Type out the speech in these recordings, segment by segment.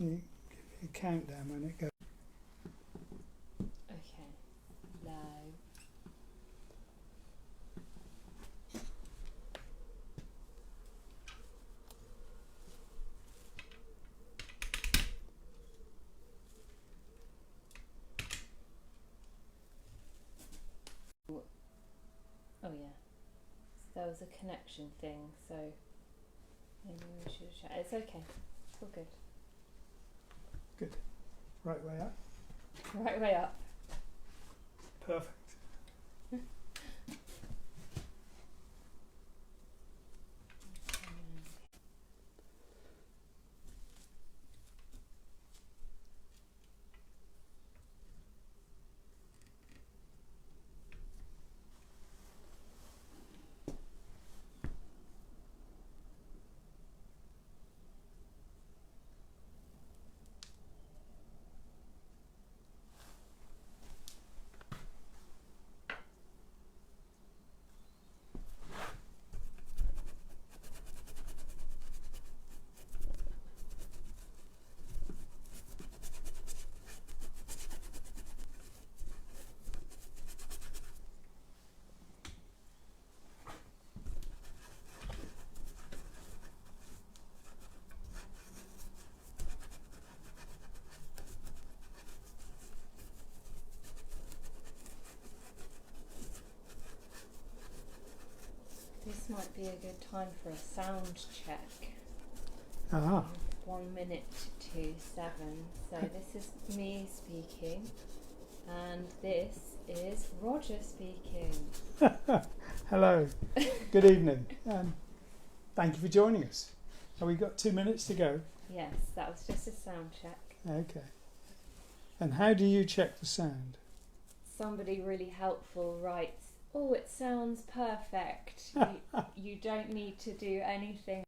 You give me a countdown when it goes. Okay. Low. Oh yeah. There was a connection thing, so maybe we should chat. It's okay. It's all good. Good. Right way up. Right way up. Perfect. This might be a good time for a sound check. Ah. 1 minute to 7. So this is me speaking, and this is Roger speaking. Hello. Good evening. Thank you for joining us. Have we got 2 minutes to go? Yes, that was just a sound check. Okay. And how do you check the sound? Somebody really helpful writes, "Oh, it sounds perfect. You don't need to do anything."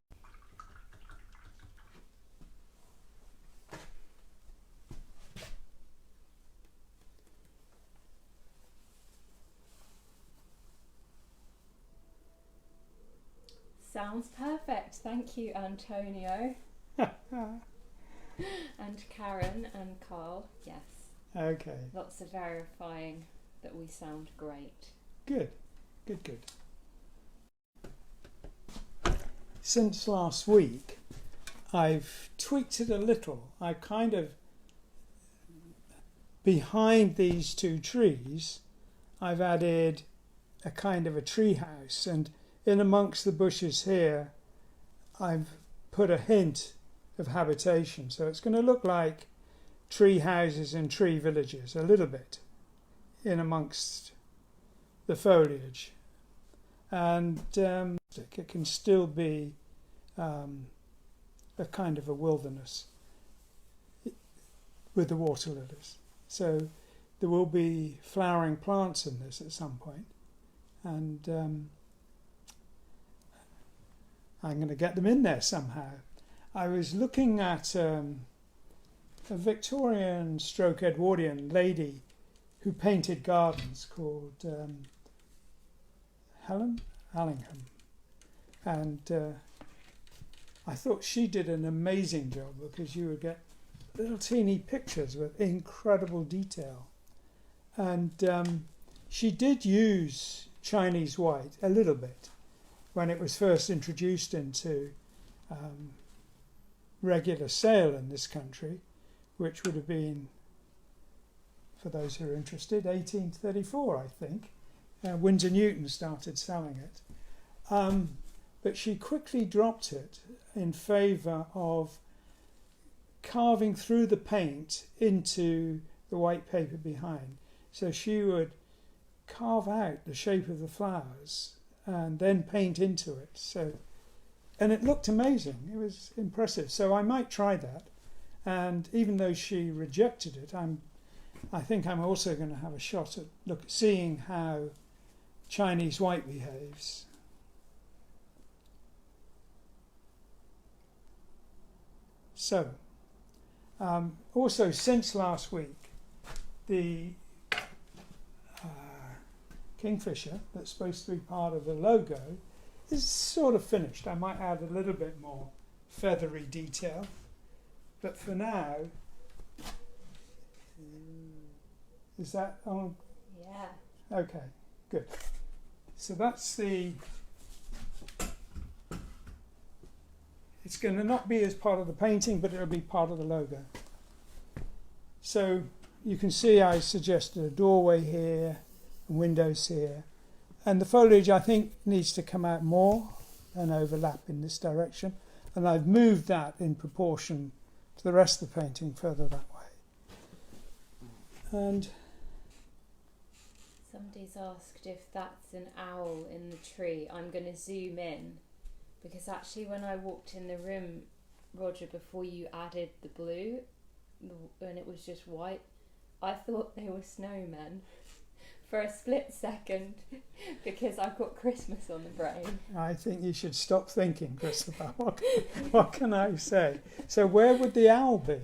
Sounds perfect. Thank you, Antonio. And Karen and Carl. Yes. Okay. Lots of verifying that we sound great. Good. Good, good. Since last week, I've tweaked it a little. I kind of, behind these two trees, I've added a kind of a tree house, and in amongst the bushes here, I've put a hint of habitation. So it's going to look like tree houses and tree villages a little bit in amongst the foliage. And it can still be a kind of a wilderness with the water lilies. So there will be flowering plants in this at some point. And I'm going to get them in there somehow. I was looking at a Victorian stroke Edwardian lady who painted gardens called Helen Allingham. And I thought she did an amazing job, because you would get little teeny pictures with incredible detail. And she did use Chinese white a little bit when it was first introduced into regular sale in this country, which would have been, for those who are interested, 1834, I think. Winsor Newton started selling it. But she quickly dropped it in favour of carving through the paint into the white paper behind. So she would carve out the shape of the flowers and then paint into it. So, and it looked amazing. It was impressive. So I might try that. And even though she rejected it, I think I'm also going to have a shot at seeing how Chinese white behaves. So, also since last week, the kingfisher that's supposed to be part of the logo is sort of finished. I might add a little bit more feathery detail. But for now, is that on? Yeah. Okay, good. So that's the... It's going to not be as part of the painting, but it'll be part of the logo. So you can see I suggested a doorway here, windows here. And the foliage, I think, needs to come out more and overlap in this direction. And I've moved that in proportion to the rest of the painting further that way. And Somebody's asked if that's an owl in the tree. I'm going to zoom in because actually when I walked in the room, Roger, before you added the blue and it was just white, I thought they were snowmen for a split second because I've got Christmas on the brain. I think you should stop thinking, Christopher. What can I say? So where would the owl be?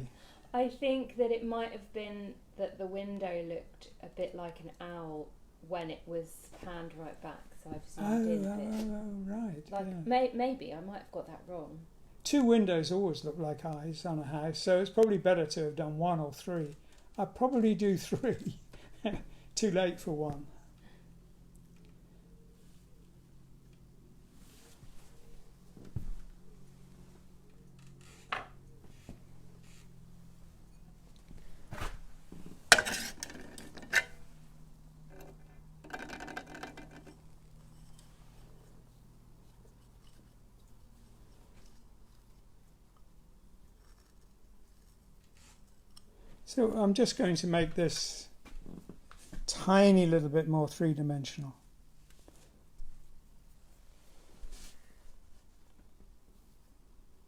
I think that it might have been that the window looked a bit like an owl when it was panned right back, so I've zoomed in a bit. Right. Like Yeah. maybe I might have got that wrong. Two windows always look like eyes on a house, so it's probably better to have done one or three. I'd probably do three. Too late for one. So I'm just going to make this tiny little bit more three-dimensional.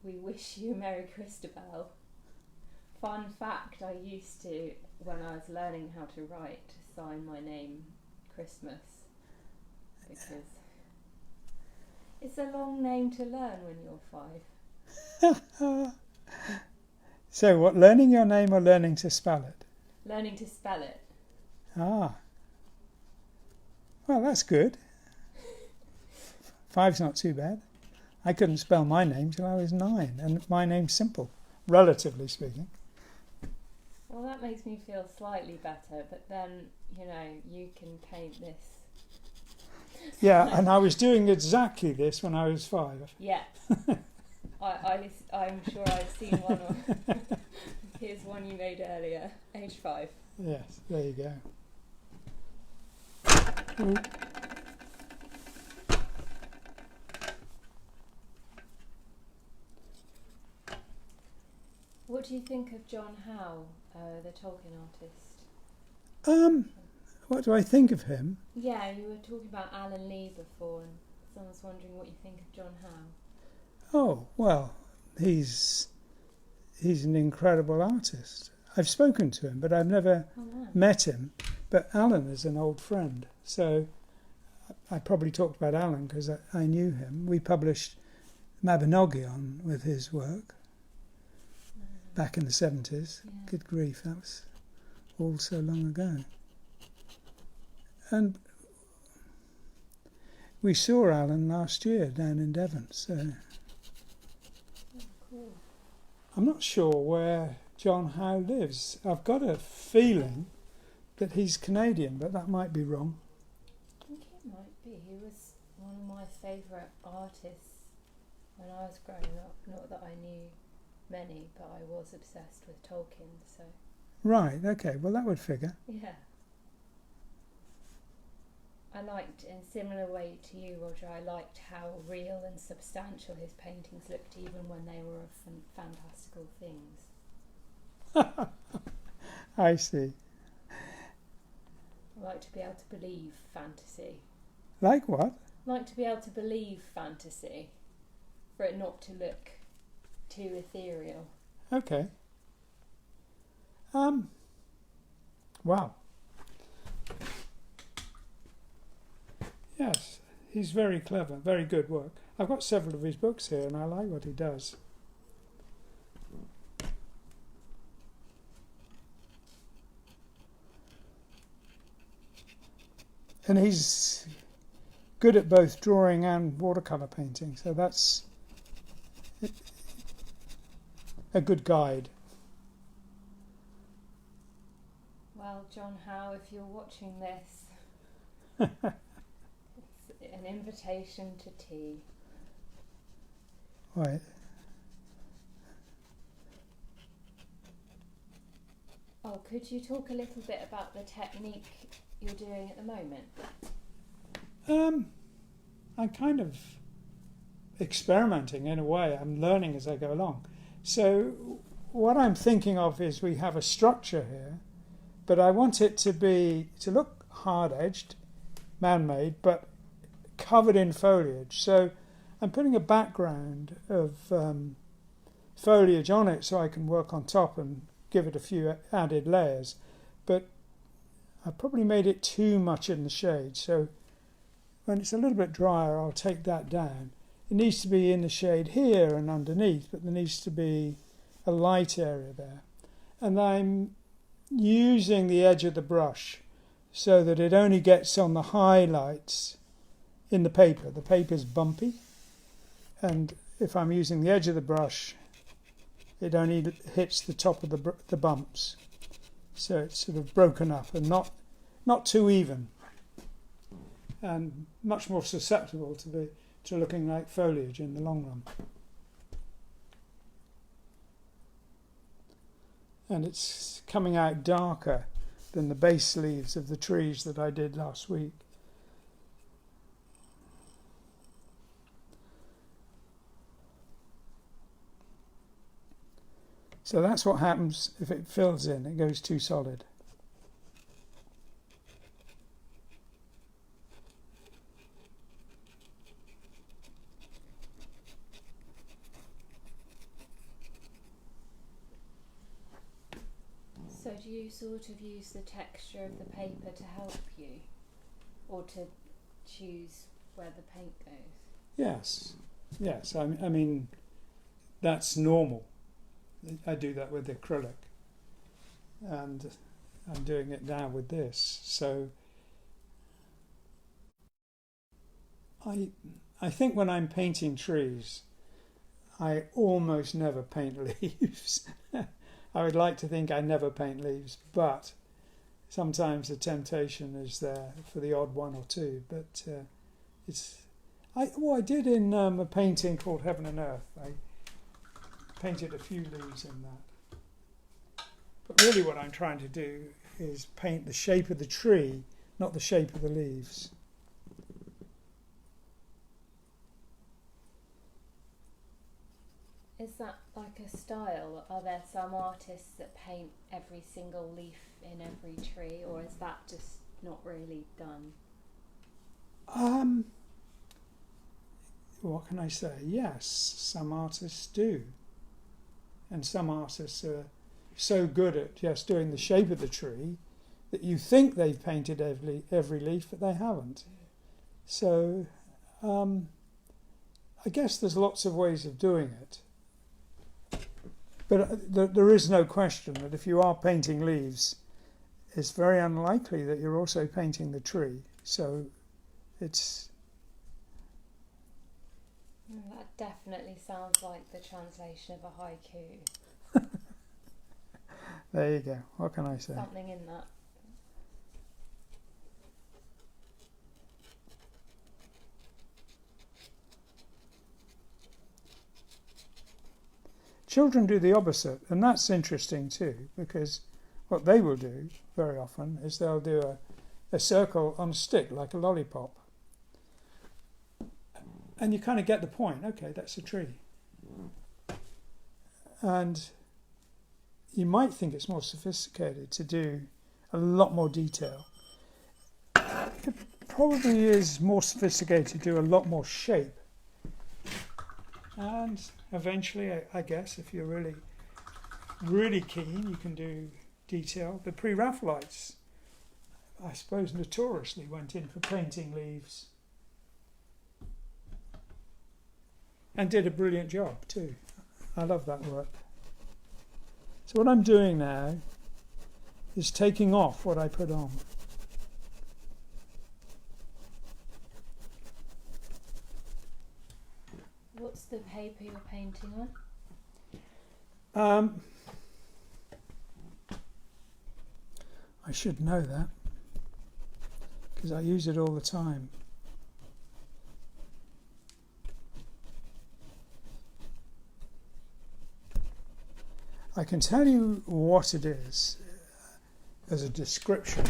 We wish you Merry Christabel. Fun fact, I used to, when I was learning how to write, to sign my name Christmas because it's a long name to learn when you're 5. So what, learning your name or learning to spell it? Learning to spell it. Ah. Well, that's good. 5's not too bad. I couldn't spell my name till I was 9, and my name's simple, relatively speaking. Well, that makes me feel slightly better, but then, you know, you can paint this. Yeah, and I was doing exactly this when I was 5. Yes. I'm sure I've seen one. Here's one you made earlier, age 5. Yes, there you go. What do you think of John Howe, the Tolkien artist? What do I think of him? Yeah, you were talking about Alan Lee before, and someone's wondering what you think of John Howe. Oh, well, he's an incredible artist. I've spoken to him, but I've never met him. But Alan is an old friend, so I probably talked about Alan because I knew him. We published Mabinogion with his work back in the 70s. Yeah. Good grief, that was all so long ago. And we saw Alan last year down in Devon, so Cool. I'm not sure where John Howe lives. I've got a feeling that he's Canadian, but that might be wrong. I think it might be. He was one of my favourite artists when I was growing up. Not that I knew many, but I was obsessed with Tolkien, so... Right, okay, well that would figure. Yeah. I liked, in a similar way to you, Roger, I liked how real and substantial his paintings looked even when they were of fantastical things. I see. I like to be able to believe fantasy. Like what? I like to be able to believe fantasy, for it not to look too ethereal. Okay. Wow. Yes, he's very clever, very good work. I've got several of his books here and I like what he does. And he's good at both drawing and watercolour painting, so that's a good guide John Howe, if you're watching this, it's an invitation to tea. Right. Oh, could you talk a little bit about the technique you're doing at the moment? I'm kind of experimenting in a way. I'm learning as I go along. So what I'm thinking of is we have a structure here, but I want it to look hard-edged, man-made, but covered in foliage. So I'm putting a background of foliage on it so I can work on top and give it a few added layers. But I probably made it too much in the shade, so when it's a little bit drier I'll take that down. It needs to be in the shade here and underneath, but there needs to be a light area there. And I'm using the edge of the brush so that it only gets on the highlights in the paper. The paper's bumpy, and if I'm using the edge of the brush, it only hits the top of the bumps. So it's sort of broken up and not too even, and much more susceptible to looking like foliage in the long run. And it's coming out darker than the base leaves of the trees that I did last week. So that's what happens if it fills in, it goes too solid. So do you sort of use the texture of the paper to help you, or to choose where the paint goes? Yes. I mean, that's normal. I do that with acrylic, and I'm doing it now with this. So I think when I'm painting trees, I almost never paint leaves. I would like to think I never paint leaves, but sometimes the temptation is there for the odd one or two. But I did in a painting called Heaven and Earth. I painted a few leaves in that. But really what I'm trying to do is paint the shape of the tree, not the shape of the leaves. Is that like a style? Are there some artists that paint every single leaf in every tree, or is that just not really done? What can I say? Yes, some artists do. And some artists are so good at just doing the shape of the tree that you think they've painted every leaf, but they haven't. So I guess there's lots of ways of doing it. But there is no question that if you are painting leaves, it's very unlikely that you're also painting the tree. So it's... That definitely sounds like the translation of a haiku. There you go. What can I say? Something in that. Children do the opposite, and that's interesting too, because what they will do very often is they'll do a circle on a stick like a lollipop. And you kind of get the point. Okay, that's a tree. And you might think it's more sophisticated to do a lot more detail. It probably is more sophisticated to do a lot more shape. And eventually, I guess, if you're really, really keen, you can do detail. The pre-Raphaelites, I suppose, notoriously went in for painting leaves. And did a brilliant job too. I love that work. So what I'm doing now is taking off what I put on. What's the paper you're painting on? I should know that because I use it all the time. I can tell you what it is as a description.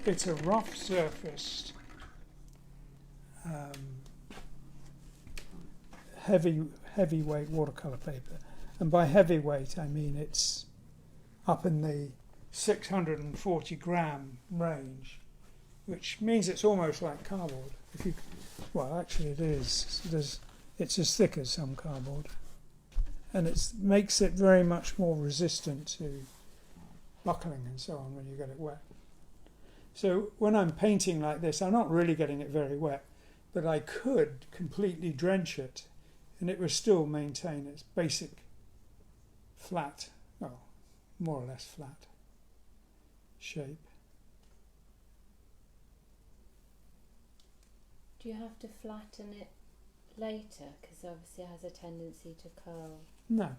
It's a rough surfaced, heavyweight watercolour paper, and by heavyweight I mean it's up in the 640 gram range, which means it's almost like cardboard. Well, actually it is. It's as thick as some cardboard, and it makes it very much more resistant to buckling and so on when you get it wet. So when I'm painting like this, I'm not really getting it very wet, but I could completely drench it and it would still maintain its basic flat, well, more or less flat shape. Do you have to flatten it later? Because obviously it has a tendency to curl. No.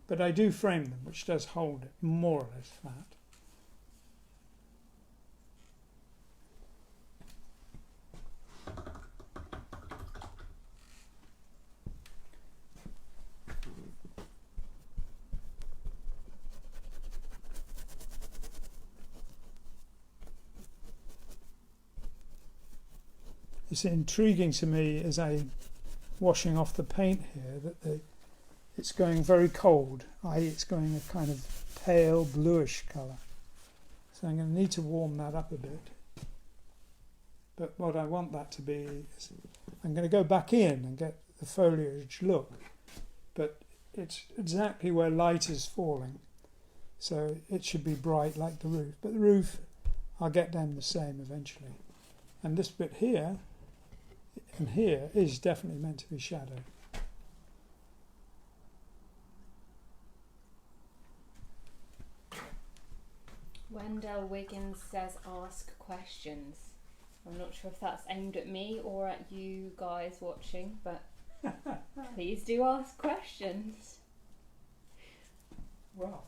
But I do frame them, which does hold it more or less flat. It's intriguing to me as I'm washing off the paint here that it's going very cold, i.e. it's going a kind of pale bluish colour. So I'm going to need to warm that up a bit. But what I want that to be is I'm going to go back in and get the foliage look, but it's exactly where light is falling. So it should be bright like the roof, but the roof I'll get them the same eventually. And this bit here and here is definitely meant to be shadowed. Wendell Wiggins says ask questions. I'm not sure if that's aimed at me or at you guys watching, but please do ask questions. Well,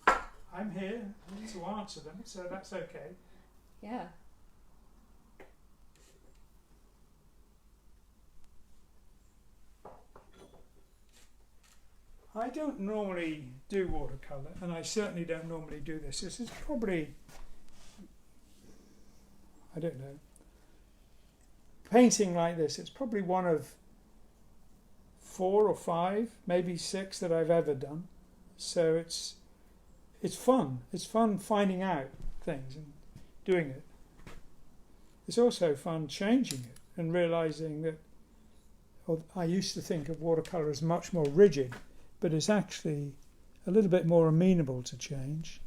I'm here to answer them, so that's okay. Yeah. I don't normally do watercolour, and I certainly don't normally do this. This is probably, I don't know, painting like this, it's probably one of 4 or 5, maybe 6 that I've ever done. So it's fun. It's fun finding out things and doing it. It's also fun changing it and realising that I used to think of watercolour as much more rigid, but it's actually a little bit more amenable to change.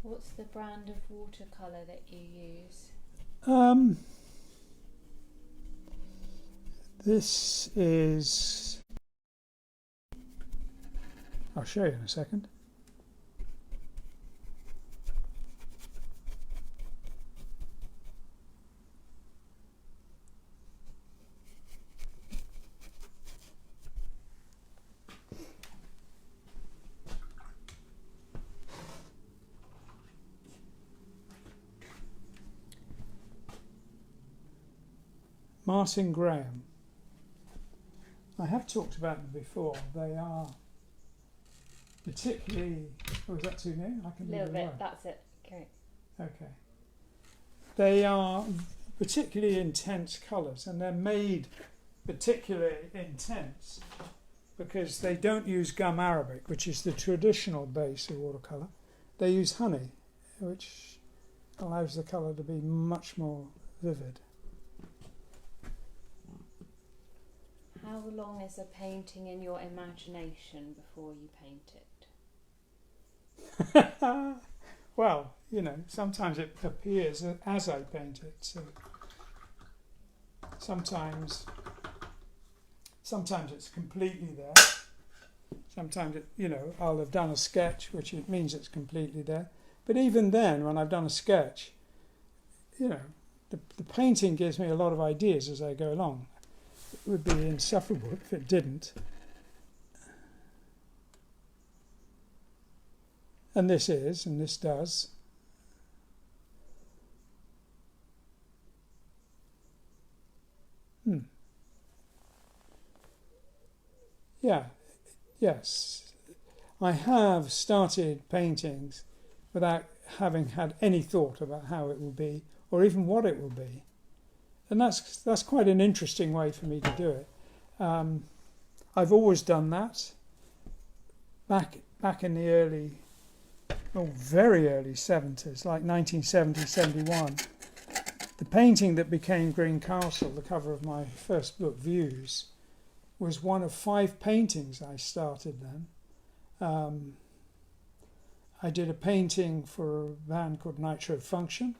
What's the brand of watercolour that you use? This is, I'll show you in a second. Martin Graham. I have talked about them before. They are particularly... Oh, is that too near? I can A little bit, that's it. Okay. Okay. They are particularly intense colours, and they're made particularly intense because they don't use gum arabic, which is the traditional base of watercolour. They use honey, which allows the colour to be much more vivid. How long is a painting in your imagination before you paint it? Well, you know, sometimes it appears as I paint it. So sometimes it's completely there. Sometimes I'll have done a sketch, which it means it's completely there. But even then, when I've done a sketch, the painting gives me a lot of ideas as I go along. would be insufferable if it didn't. And this is, and this does. Yeah, yes. I have started paintings without having had any thought about how it will be or even what it will be. And that's quite an interesting way for me to do it. I've always done that. Back in the very early 70s, like 1970, 71, the painting that became Green Castle, the cover of my first book, Views, was one of 5 paintings I started then. I did a painting for a band called Nitro Function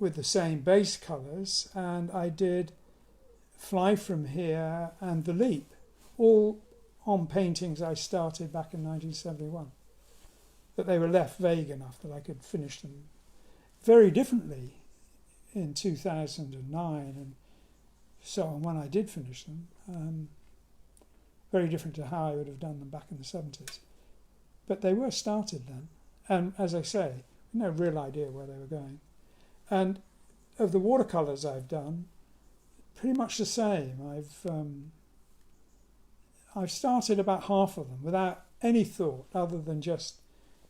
with the same base colours, and I did Fly From Here and The Leap, all on paintings I started back in 1971. But they were left vague enough that I could finish them very differently in 2009 and so on when I did finish them. Very different to how I would have done them back in the 70s. But they were started then. And as I say, no real idea where they were going. And of the watercolours I've done, pretty much the same. I've started about half of them without any thought other than just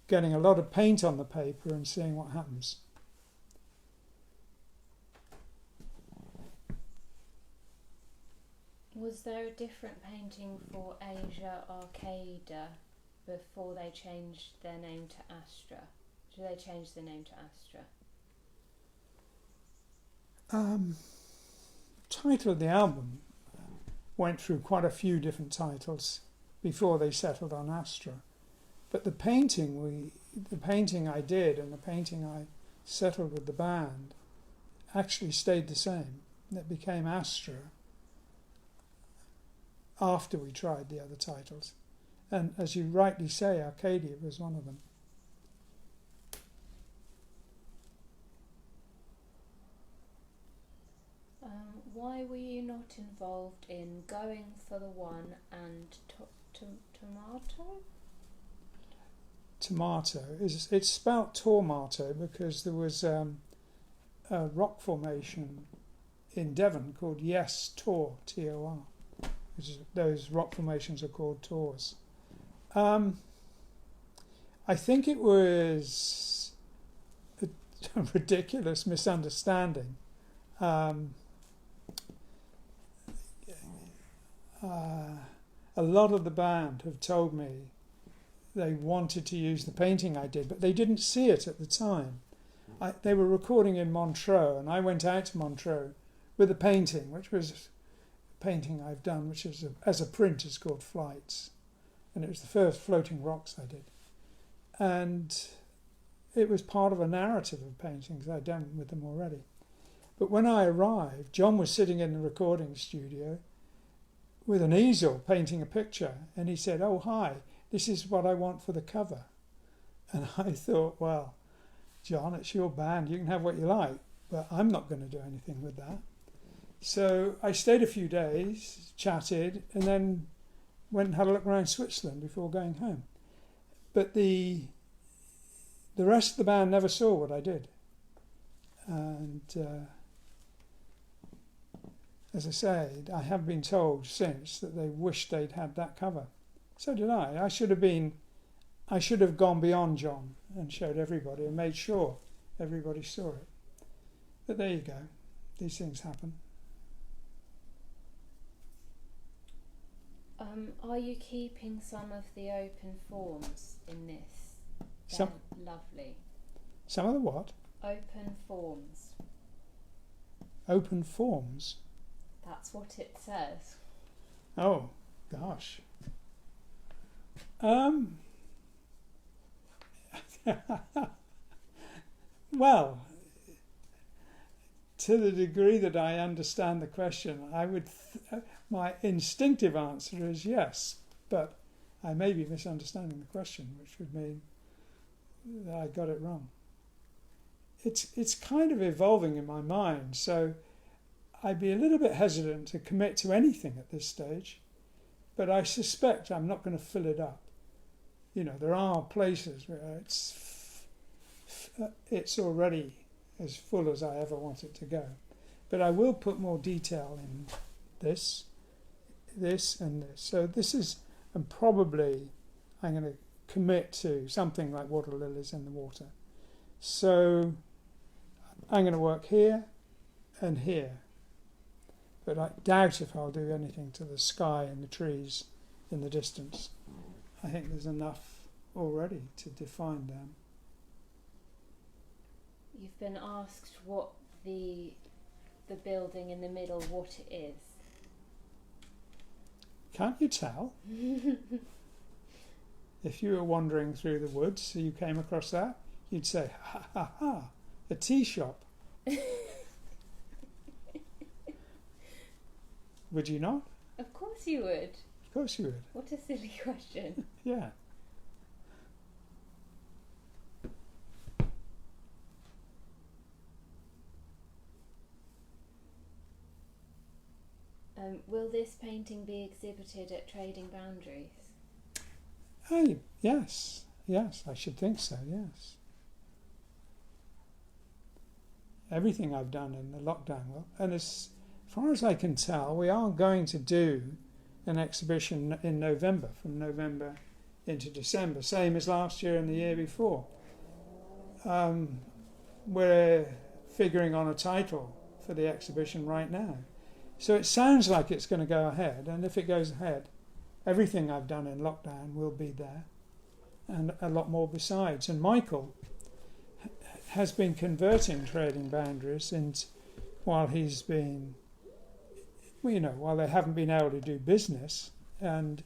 getting a lot of paint on the paper and seeing what happens. Was there a different painting for Asia Arcada before they changed their name to Astra? Did they change their name to Astra? Title of the album went through quite a few different titles before they settled on Astra. But the painting I did and the painting I settled with the band actually stayed the same. It became Astra after we tried the other titles. And as you rightly say, Arcadia was one of them. Why were you not involved in Going for the One and Tomato? Tomato. It's spelt Tormato because there was a rock formation in Devon called Yes Tor, T-O-R. Those rock formations are called tors. I think it was a ridiculous misunderstanding. A lot of the band have told me they wanted to use the painting I did, but they didn't see it at the time. They were recording in Montreux, and I went out to Montreux with a painting, which was a painting I've done, which is as a print is called Flights. And it was the first floating rocks I did. And it was part of a narrative of paintings I'd done with them already. But when I arrived, John was sitting in the recording studio with an easel painting a picture, and he said, "Oh, hi, this is what I want for the cover." And I thought, well, John, it's your band, you can have what you like, but I'm not going to do anything with that. So I stayed a few days, chatted, and then went and had a look around Switzerland before going home. But the rest of the band never saw what I did. And as I said, I have been told since that they wished they'd had that cover. So did I. I should have gone beyond John and showed everybody and made sure everybody saw it. But there you go. These things happen. Are you keeping some of the open forms in this? Some, lovely. Some of the what? Open forms. Open forms? That's what it says. Oh, gosh. Well, to the degree that I understand the question, my instinctive answer is yes, but I may be misunderstanding the question, which would mean that I got it wrong. It's kind of evolving in my mind, so I'd be a little bit hesitant to commit to anything at this stage, but I suspect I'm not going to fill it up. You know, there are places where it's already as full as I ever want it to go. But I will put more detail in this, and this. So this is, and probably I'm going to commit to something like water lilies in the water. So I'm going to work here and here. But I doubt if I'll do anything to the sky and the trees in the distance. I think there's enough already to define them. You've been asked what the building in the middle, what it is. Can't you tell? If you were wandering through the woods, so you came across that, you'd say, ha ha ha, a tea shop. Would you not? Of course you would. Of course you would. What a silly question. Yeah. Will this painting be exhibited at Trading Boundaries? Hey, yes, I should think so, yes. Everything I've done in the lockdown will, and as far as I can tell, we are going to do an exhibition in November, from November into December, same as last year and the year before. We're figuring on a title for the exhibition right now. So it sounds like it's going to go ahead, and if it goes ahead, everything I've done in lockdown will be there, and a lot more besides. And Michael has been converting Trading Boundaries while he's been, while they haven't been able to do business, and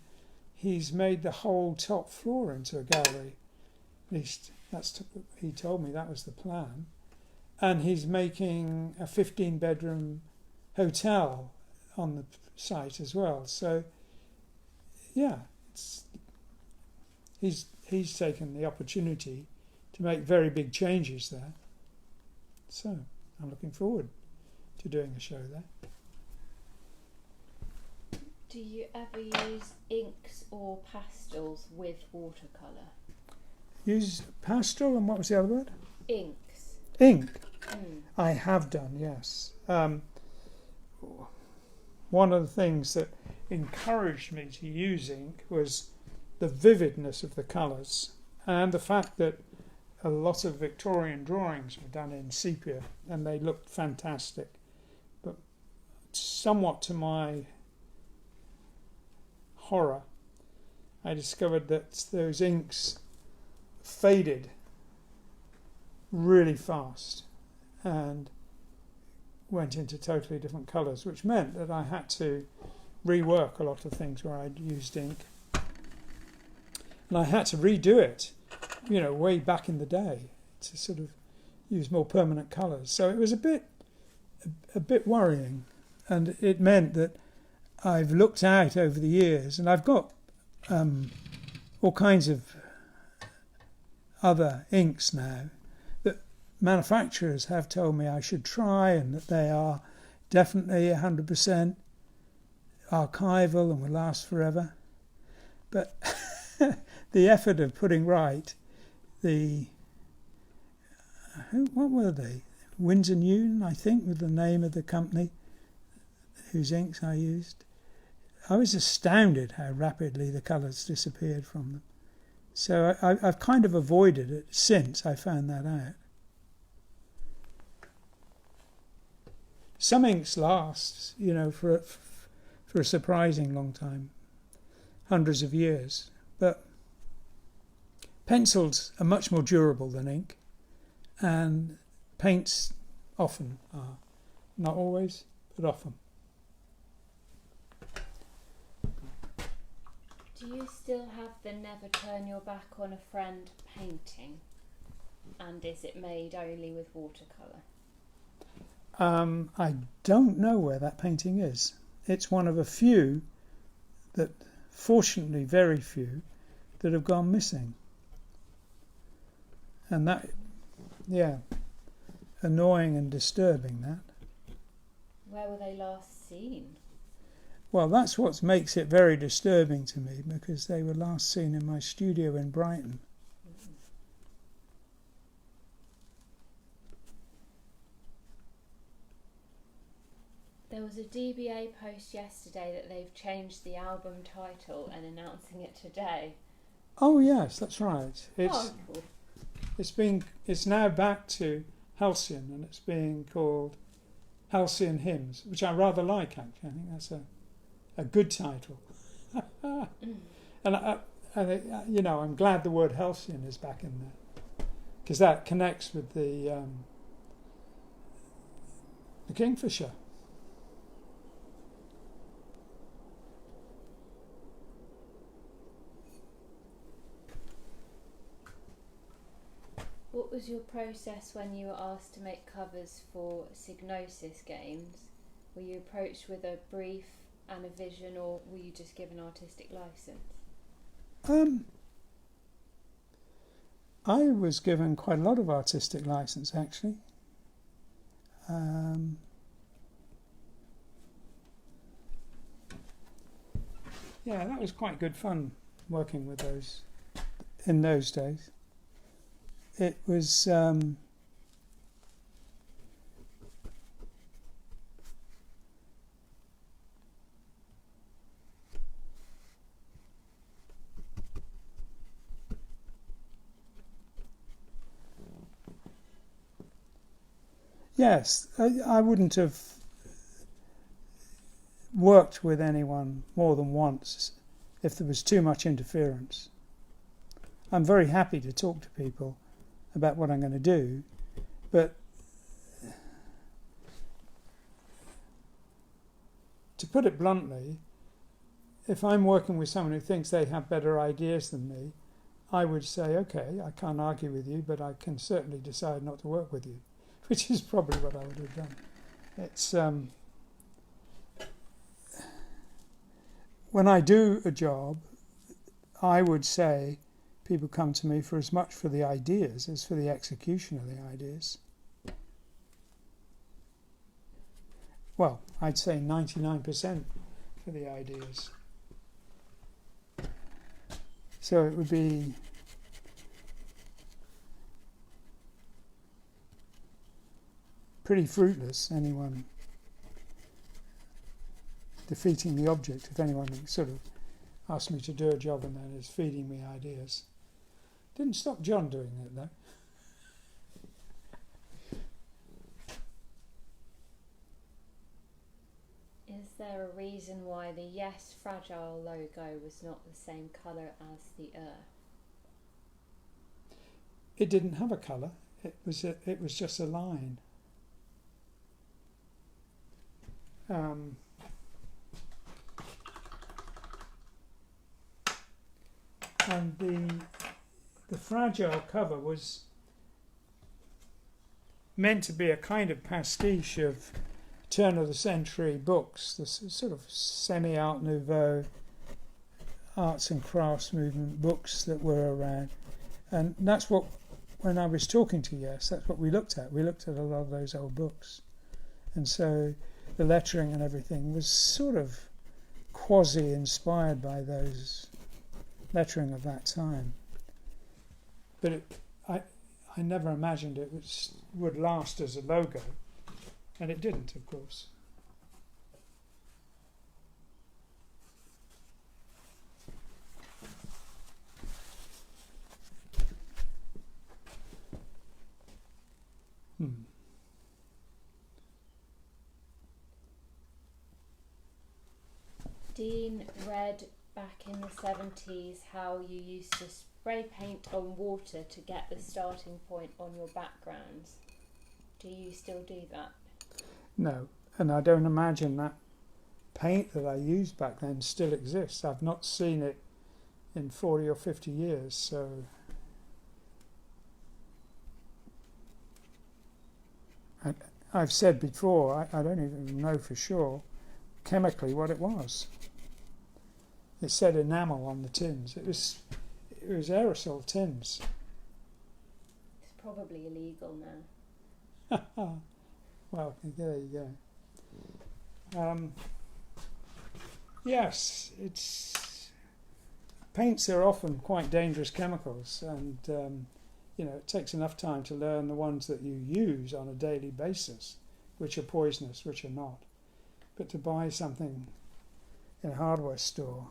he's made the whole top floor into a gallery. At least he told me that was the plan. And he's making a 15-bedroom hotel on the site as well. So, yeah, he's taken the opportunity to make very big changes there. So I'm looking forward to doing a show there. Do you ever use inks or pastels with watercolour? Use pastel, and what was the other word? Inks. Ink. I have done, yes. One of the things that encouraged me to use ink was the vividness of the colours, and the fact that a lot of Victorian drawings were done in sepia and they looked fantastic. But somewhat to my horror, I discovered that those inks faded really fast and went into totally different colours, which meant that I had to rework a lot of things where I'd used ink. And I had to redo it, way back in the day, to sort of use more permanent colours. So it was a bit worrying, and it meant that I've looked out over the years, and I've got all kinds of other inks now that manufacturers have told me I should try, and that they are definitely 100% archival and will last forever. But the effort of putting right what were they? Winsor Newton, I think, was the name of the company whose inks I used. I was astounded how rapidly the colours disappeared from them. So I've kind of avoided it since I found that out. Some inks last, for a surprising long time, hundreds of years. But pencils are much more durable than ink, and paints often are. Not always, but often. Do you still have the Never Turn Your Back on a Friend painting? And is it made only with watercolour? I don't know where that painting is. It's one of a few that, fortunately very few, that have gone missing. And that, annoying and disturbing, that. Where were they last seen? Well, that's what makes it very disturbing to me, because they were last seen in my studio in Brighton. There was a DBA post yesterday that they've changed the album title and announcing it today. Oh yes, that's right. Cool. It's now back to Halcyon, and it's being called Halcyon Hymns, which I rather like, actually. I think that's a good title. And I'm glad the word Halcyon is back in there, because that connects with the kingfisher. What was your process when you were asked to make covers for Signosis games? Were you approached with a brief and a vision, or were you just given artistic license? I was given quite a lot of artistic license, actually. Yeah, that was quite good fun working with those in those days. It was yes, I wouldn't have worked with anyone more than once if there was too much interference. I'm very happy to talk to people about what I'm going to do, but to put it bluntly, if I'm working with someone who thinks they have better ideas than me, I would say, okay, I can't argue with you, but I can certainly decide not to work with you, which is probably what I would have done. It's when I do a job, I would say people come to me for as much for the ideas as for the execution of the ideas. Well, I'd say 99% for the ideas. So it would be pretty fruitless, anyone defeating the object, if anyone sort of asked me to do a job and then is feeding me ideas. Didn't stop John doing it, though. Is there a reason why the Yes Fragile logo was not the same colour as the It didn't have a colour. It was just a line. And the Fragile cover was meant to be a kind of pastiche of turn of the century books, the sort of semi-Art Nouveau arts and crafts movement books that were around. And that's what, when I was talking to Yes, that's what we looked at. We looked at a lot of those old books. And so the lettering and everything was sort of quasi-inspired by those lettering of that time. But I never imagined it would last as a logo. And it didn't, of course. Dean read back in the 70s how you used to spray paint on water to get the starting point on your backgrounds. Do you still do that? No, and I don't imagine that paint that I used back then still exists. I've not seen it in 40 or 50 years, so I've said before, I don't even know for sure chemically what it was. It said enamel on the tins. It was aerosol tins. It's probably illegal now. Well, there you go. Yes, paints are often quite dangerous chemicals, and it takes enough time to learn the ones that you use on a daily basis, which are poisonous, which are not. But to buy something in a hardware store,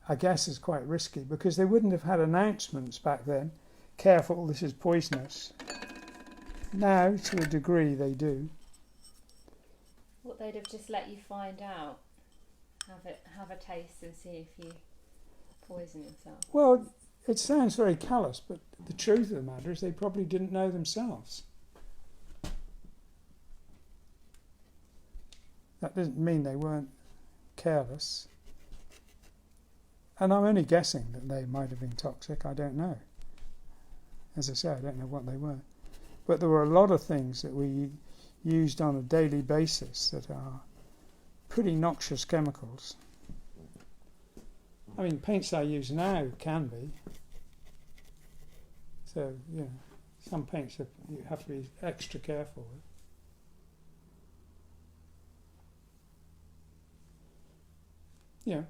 I guess, is quite risky, because they wouldn't have had announcements back then. Careful, this is poisonous. Now, to a degree, they do. What, they'd have just let you find out, have a taste and see if you poison yourself. Well, it sounds very callous, but the truth of the matter is they probably didn't know themselves. That doesn't mean they weren't careless. And I'm only guessing that they might have been toxic. I don't know. As I say, I don't know what they were. But there were a lot of things that we used on a daily basis that are pretty noxious chemicals. I mean, paints I use now can be. So, some paints you have to be extra careful with.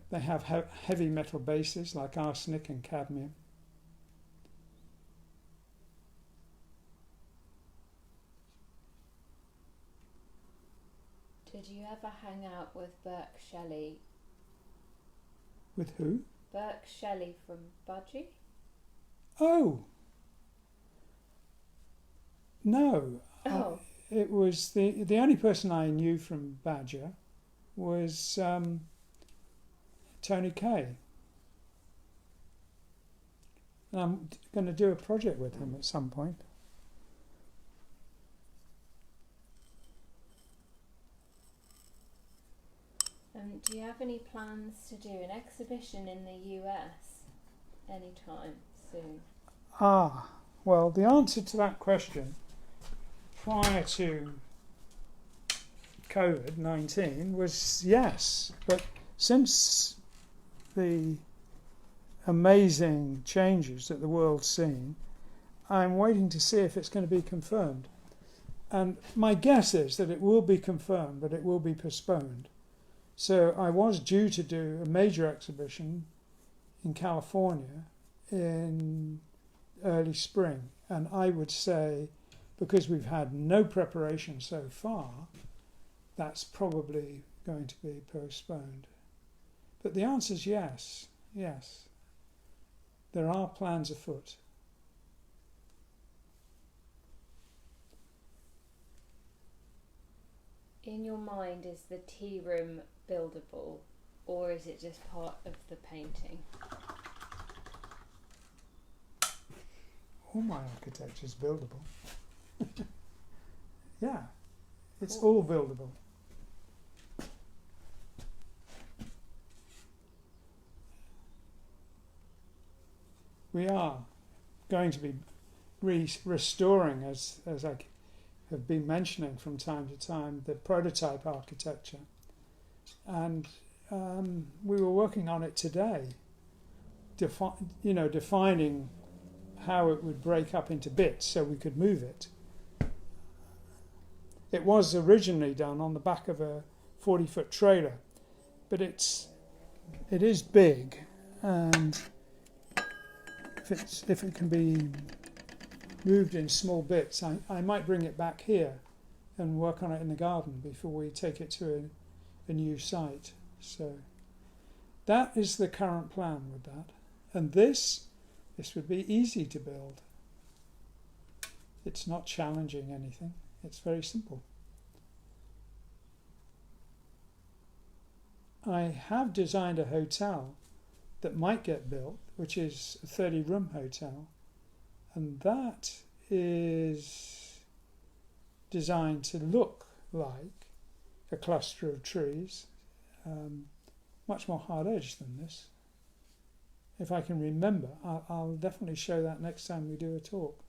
They have heavy metal bases like arsenic and cadmium. Did you ever hang out with Burke Shelley? With who? Burke Shelley from Budgie? Oh! No. Oh. It was the only person I knew from Badger was Tony Kay. And I'm going to do a project with him at some point. Do you have any plans to do an exhibition in the US anytime soon? Well, the answer to that question prior to COVID-19 was yes, but since the amazing changes that the world's seen, I'm waiting to see if it's going to be confirmed. And my guess is that it will be confirmed, but it will be postponed. So I was due to do a major exhibition in California in early spring, and I would say, because we've had no preparation so far, that's probably going to be postponed. But the answer is yes. There are plans afoot. In your mind, is the tea room buildable, or is it just part of the painting? All my architecture is buildable. Yeah, it's all buildable. We are going to be restoring, as I have been mentioning from time to time, the prototype architecture. And we were working on it today, defining how it would break up into bits so we could move it. It was originally done on the back of a 40-foot trailer, but it is big, and if it can be moved in small bits, I might bring it back here and work on it in the garden before we take it to a new site. So that is the current plan with that. And this would be easy to build. It's not challenging anything. It's very simple. I have designed a hotel that might get built, which is a 30-room hotel. And that is designed to look like a cluster of trees, much more hard-edged than this. If I can remember, I'll definitely show that next time we do a talk.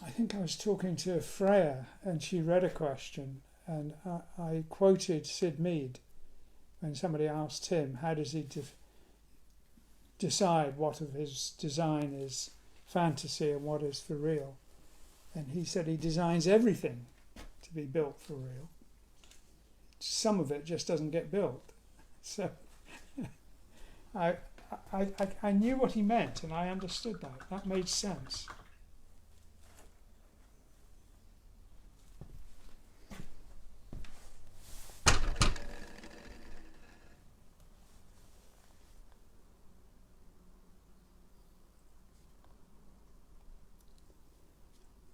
I think I was talking to Freya and she read a question, and I quoted Sid Mead when somebody asked him, how does he decide what of his design is fantasy and what is for real? And he said he designs everything to be built for real. Some of it just doesn't get built. So I knew what he meant, and I understood that. That made sense.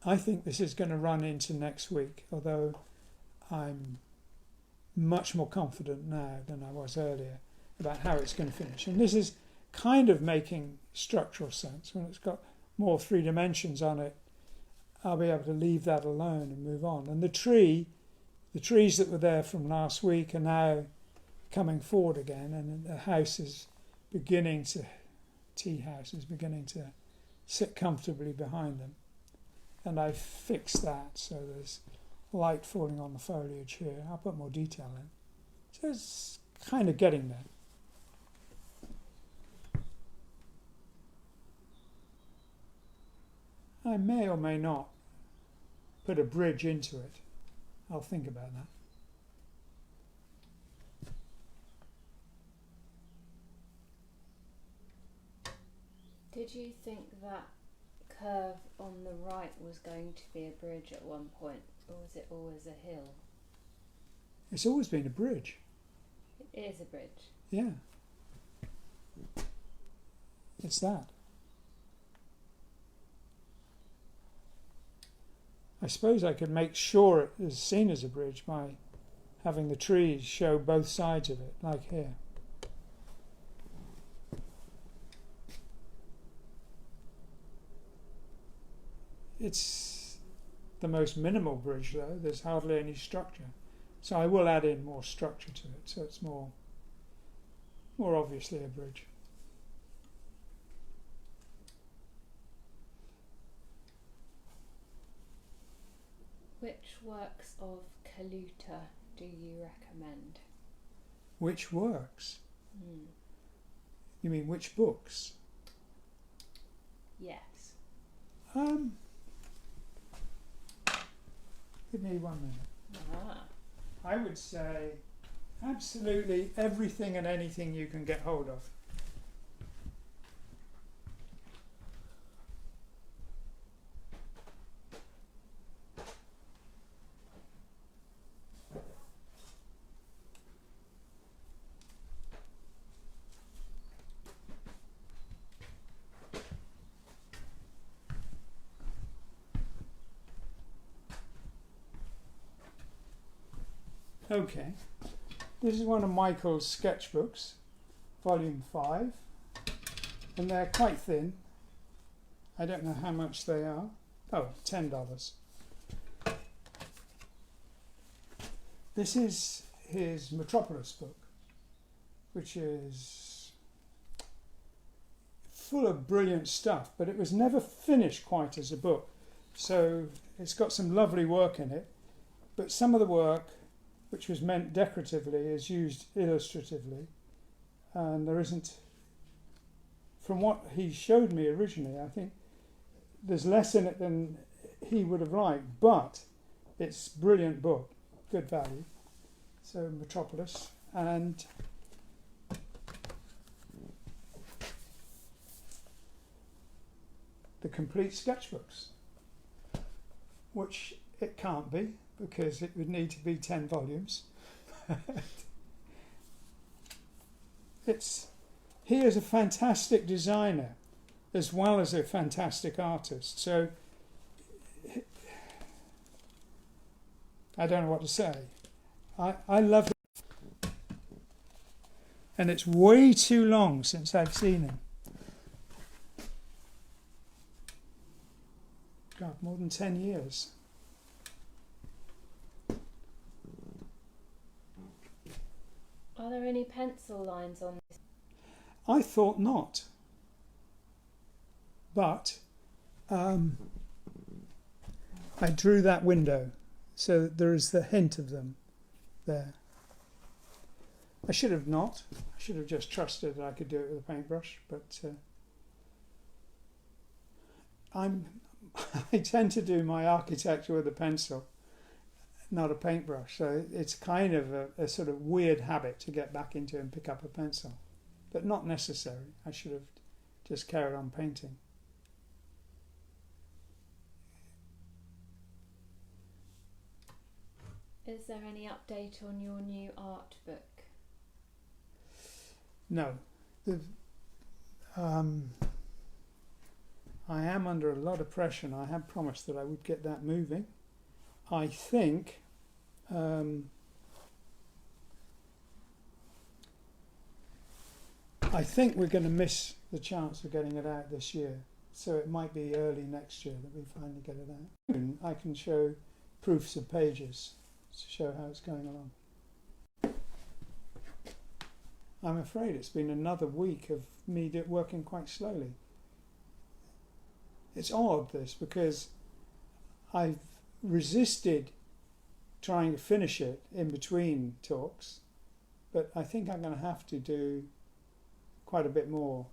I think this is going to run into next week, although I'm much more confident now than I was earlier about how it's going to finish. And this is kind of making structural sense. When it's got more 3 dimensions on it, I'll be able to leave that alone and move on. And the trees that were there from last week are now coming forward again, and the house is beginning to, tea house is beginning to sit comfortably behind them. And I fixed that so there's light falling on the foliage here. I'll put more detail in. So it's kind of getting there. I may or may not put a bridge into it. I'll think about that. Did you think that curve on the right was going to be a bridge at one point, or was it always a hill? It's always been a bridge. It is a bridge. Yeah. It's that. I suppose I could make sure it is seen as a bridge by having the trees show both sides of it, like here. It's the most minimal bridge though, there's hardly any structure. So I will add in more structure to it, so it's more obviously a bridge. Which works of Kaluta do you recommend? Which works? You mean which books? Yes. Give me 1 minute. Ah. I would say absolutely everything and anything you can get hold of. Okay, this is one of Michael's sketchbooks, volume 5, and they're quite thin. I don't know how much they are. Oh, $10. This is his Metropolis book, which is full of brilliant stuff, but it was never finished quite as a book. So it's got some lovely work in it, but some of the work, which was meant decoratively, is used illustratively, and there isn't, from what he showed me originally, I think there's less in it than he would have liked, but it's a brilliant book, good value. So Metropolis, and the complete sketchbooks, which it can't be, because it would need to be 10 volumes. He is a fantastic designer as well as a fantastic artist. So I don't know what to say. I love it. And it's way too long since I've seen him. God, more than 10 years. Are there any pencil lines on this? I thought not. But I drew that window, so there is the hint of them there. I should have not. I should have just trusted that I could do it with a paintbrush, but I tend to do my architecture with a pencil, not a paintbrush. So it's kind of a sort of weird habit to get back into and pick up a pencil, but not necessary. I should have just carried on painting. Is there any update on your new art book? No. I am under a lot of pressure, and I had promised that I would get that moving. I think we're going to miss the chance of getting it out this year, so it might be early next year that we finally get it out. Soon I can show proofs of pages to show how it's going along. I'm afraid it's been another week of me working quite slowly. It's odd, this, because I've resisted trying to finish it in between talks, but I think I'm going to have to do quite a bit more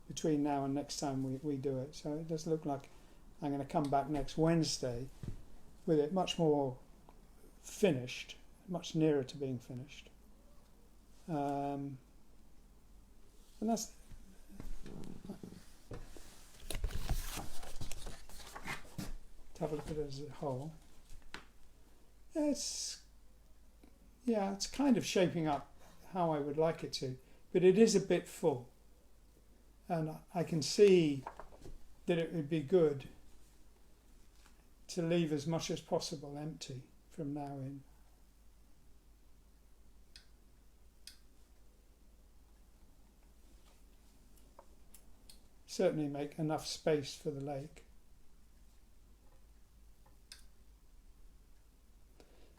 between now and next time we do it. So it does look like I'm going to come back next Wednesday with it much more finished, much nearer to being finished. And that's to have a look at it as a whole. It's kind of shaping up how I would like it to, but it is a bit full, and I can see that it would be good to leave as much as possible empty from now in. Certainly make enough space for the lake.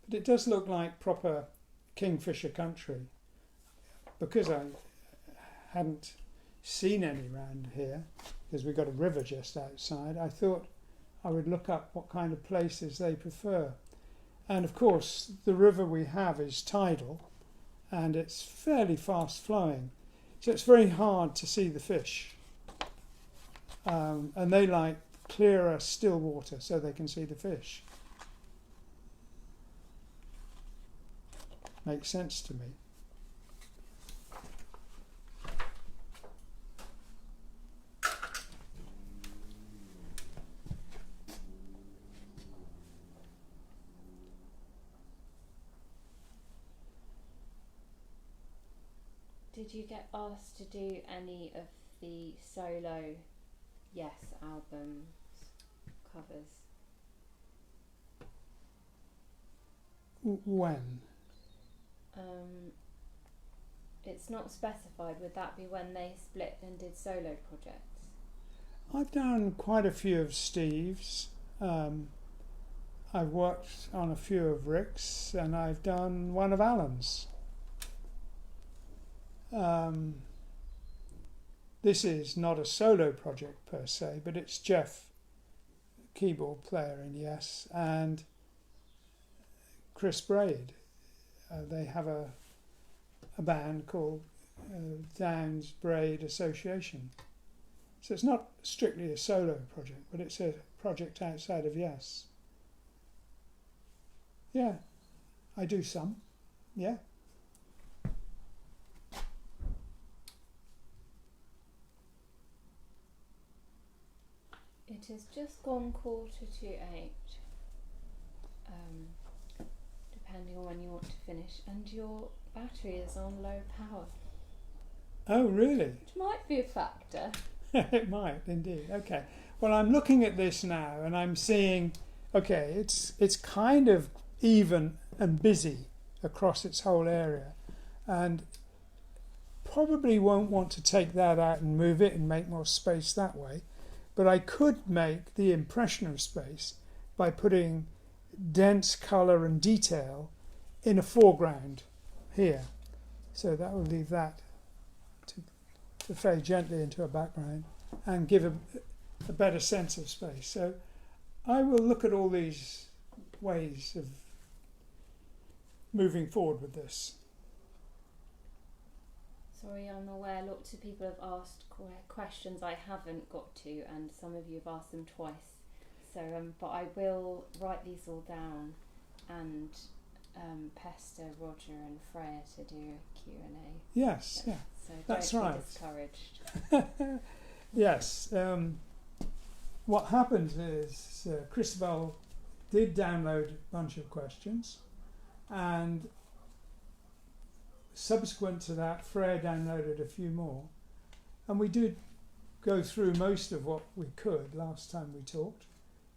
But it does look like proper kingfisher country. Because I hadn't seen any round here, because we've got a river just outside, I thought I would look up what kind of places they prefer. And of course, the river we have is tidal, and it's fairly fast flowing. So it's very hard to see the fish. And they like clearer, still water so they can see the fish. Makes sense to me. Did you get asked to do any of the solo Yes album covers? When? It's not specified. Would that be when they split and did solo projects? I've done quite a few of Steve's. I've worked on a few of Rick's, and I've done one of Alan's. This is not a solo project per se, but it's Jeff, keyboard player in Yes, and Chris Braid. They have a band called Downs Braid Association. So it's not strictly a solo project, but it's a project outside of Yes. Yeah, I do some. Yeah. It has just gone 7:45, depending on when you want to finish, and your battery is on low power. Oh, really? Which might be a factor. It might, indeed. Okay. Well, I'm looking at this now, and I'm seeing, okay, it's kind of even and busy across its whole area, and probably won't want to take that out and move it and make more space that way. But I could make the impression of space by putting dense colour and detail in a foreground here. So that will leave that to fade gently into a background and give a better sense of space. So I will look at all these ways of moving forward with this. Sorry, I'm aware lots of people have asked questions I haven't got to, and some of you have asked them twice. So, but I will write these all down and pester Roger and Freya to do a Q&A. Yes, yeah, So that's don't right. be discouraged. Yes. What happened is Christabel did download a bunch of questions, and subsequent to that, Freya downloaded a few more, and we did go through most of what we could last time we talked,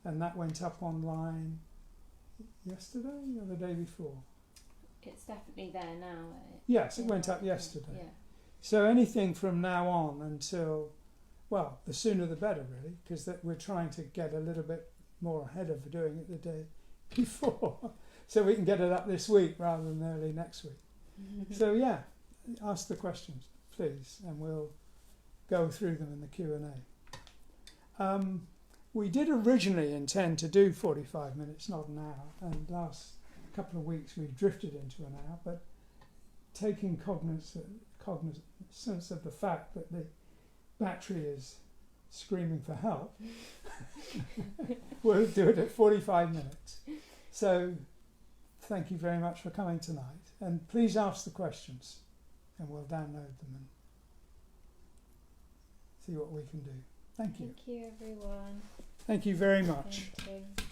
and that went up online yesterday or the day before. It's definitely there now. Yes, it went up yesterday. Yeah. So anything from now on until, well, the sooner the better, really, because that we're trying to get a little bit more ahead of doing it the day before, so we can get it up this week rather than early next week. So yeah, ask the questions, please, and we'll go through them in the Q&A. We did originally intend to do 45 minutes, not an hour, and last couple of weeks we've drifted into an hour, but taking cognizance of the fact that the battery is screaming for help, we'll do it at 45 minutes. So thank you very much for coming tonight, and please ask the questions and we'll download them and see what we can do. Thank you. Thank you, everyone. Thank you very much. Thank you.